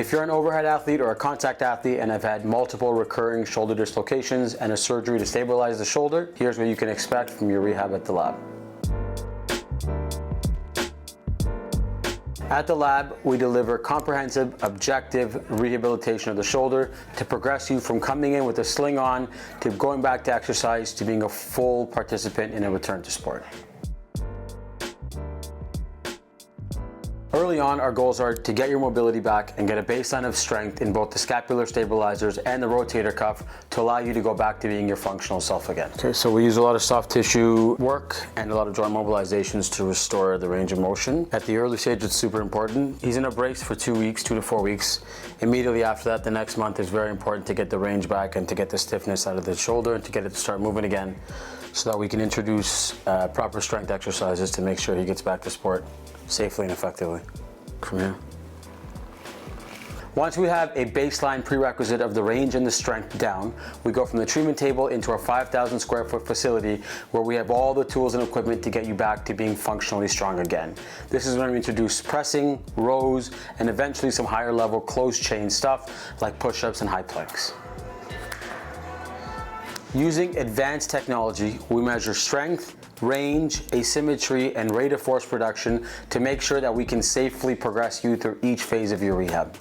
If you're an overhead athlete or a contact athlete and have had multiple recurring shoulder dislocations and a surgery to stabilize the shoulder, here's what you can expect from your rehab at the lab. At the lab, we deliver comprehensive, objective rehabilitation of the shoulder to progress you from coming in with a sling on to going back to exercise to being a full participant in a return to sport. Early on, our goals are to get your mobility back and get a baseline of strength in both the scapular stabilizers and the rotator cuff to allow you to go back to being your functional self again. Okay, so we use a lot of soft tissue work and a lot of joint mobilizations to restore the range of motion. At the early stage, it's super important. He's in a brace for 2 weeks, 2 to 4 weeks. Immediately after that, the next month is very important to get the range back and to get the stiffness out of the shoulder and to get it to start moving again so that we can introduce proper strength exercises to make sure he gets back to sport safely and effectively. From here. Once we have a baseline prerequisite of the range and the strength down, we go from the treatment table into our 5,000 square foot facility where we have all the tools and equipment to get you back to being functionally strong again. This is when we introduce pressing, rows, and eventually some higher level closed chain stuff like push-ups and high planks. Using advanced technology, we measure strength, range, asymmetry, and rate of force production to make sure that we can safely progress you through each phase of your rehab.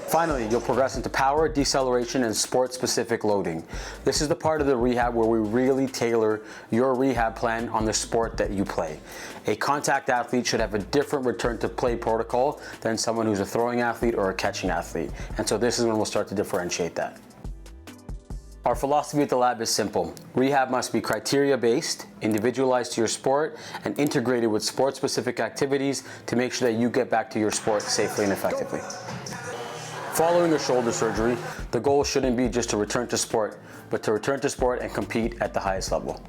Finally, you'll progress into power, deceleration, and sport-specific loading. This is the part of the rehab where we really tailor your rehab plan on the sport that you play. A contact athlete should have a different return to play protocol than someone who's a throwing athlete or a catching athlete. And so this is when we'll start to differentiate that. Our philosophy at the lab is simple. Rehab must be criteria-based, individualized to your sport, and integrated with sport-specific activities to make sure that you get back to your sport safely and effectively. Following a shoulder surgery, the goal shouldn't be just to return to sport, but to return to sport and compete at the highest level.